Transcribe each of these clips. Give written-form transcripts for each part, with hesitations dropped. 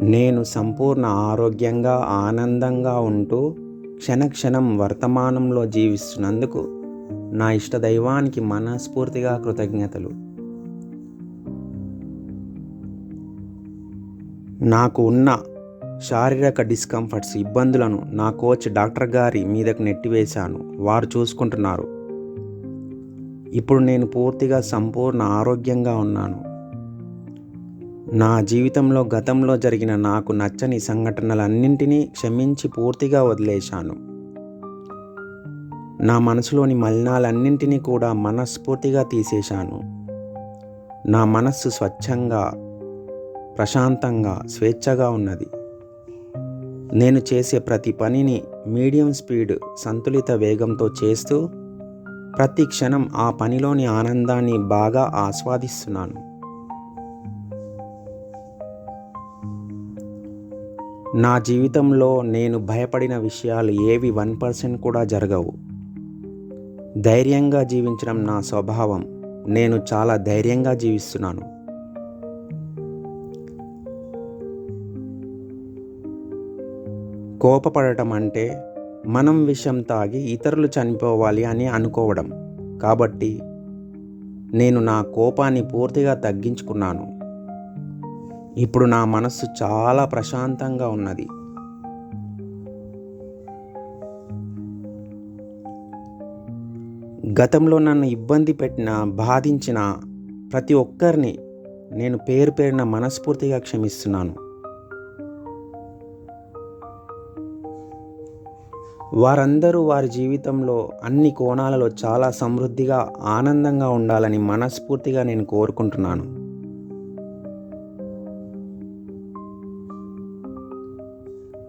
నేను సంపూర్ణ ఆరోగ్యంగా, ఆనందంగా ఉంటూ క్షణక్షణం వర్తమానంలో జీవిస్తున్నందుకు నా ఇష్టదైవానికి మనస్ఫూర్తిగా కృతజ్ఞతలు. నాకు ఉన్న శారీరక డిస్కంఫర్ట్స్, ఇబ్బందులను నా కోచ్ డాక్టర్ గారి మీదకు నెట్టివేశాను. వారు చూసుకుంటున్నారు. ఇప్పుడు నేను పూర్తిగా సంపూర్ణ ఆరోగ్యంగా ఉన్నాను. నా జీవితంలో గతంలో జరిగిన నాకు నచ్చని సంఘటనలన్నింటినీ క్షమించి పూర్తిగా వదిలేశాను. నా మనసులోని మలినాలన్నింటినీ కూడా మనస్ఫూర్తిగా తీసేశాను. నా మనస్సు స్వచ్ఛంగా, ప్రశాంతంగా, స్వేచ్ఛగా ఉన్నది. నేను చేసే ప్రతి పనిని మీడియం స్పీడ్, సంతులిత వేగంతో చేస్తూ ప్రతి క్షణం ఆ పనిలోని ఆనందాన్ని బాగా ఆస్వాదిస్తున్నాను. నా జీవితంలో నేను భయపడిన విషయాలు ఏవి 1% కూడా జరగవు. ధైర్యంగా జీవించడం నా స్వభావం. నేను చాలా ధైర్యంగా జీవిస్తున్నాను. కోపపడటం అంటే మనం విషం తాగి ఇతరులు చనిపోవాలి అని అనుకోవడం. కాబట్టి నేను నా కోపాన్ని పూర్తిగా తగ్గించుకున్నాను. ఇప్పుడు నా మనస్సు చాలా ప్రశాంతంగా ఉన్నది. గతంలో నన్ను ఇబ్బంది పెట్టిన, బాధించిన ప్రతి ఒక్కరిని నేను పేరు పేరున మనస్ఫూర్తిగా క్షమిస్తున్నాను. వారందరూ వారి జీవితంలో అన్ని కోణాలలో చాలా సమృద్ధిగా, ఆనందంగా ఉండాలని మనస్ఫూర్తిగా నేను కోరుకుంటున్నాను.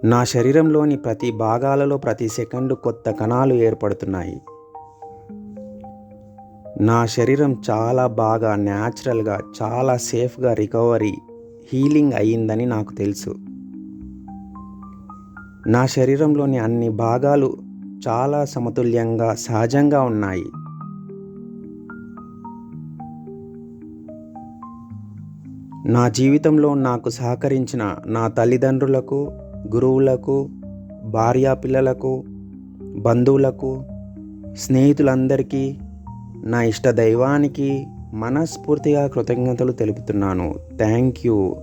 నా శరీరంలోని ప్రతి భాగాలలో ప్రతి సెకండు కొత్త కణాలు ఏర్పడుతున్నాయి. నా శరీరం చాలా బాగా, న్యాచురల్గా, చాలా సేఫ్గా రికవరీ, హీలింగ్ అయ్యిందని నాకు తెలుసు. నా శరీరంలోని అన్ని భాగాలు చాలా సమతుల్యంగా, సహజంగా ఉన్నాయి. నా జీవితంలో నాకు సహకరించిన నా తల్లిదండ్రులకు, గురువులకు, భార్యాపిల్లలకు, బంధువులకు, స్నేహితులందరికీ, నా ఇష్ట దైవానికి మనస్ఫూర్తిగా కృతజ్ఞతలు తెలుపుతున్నాను. Thank you.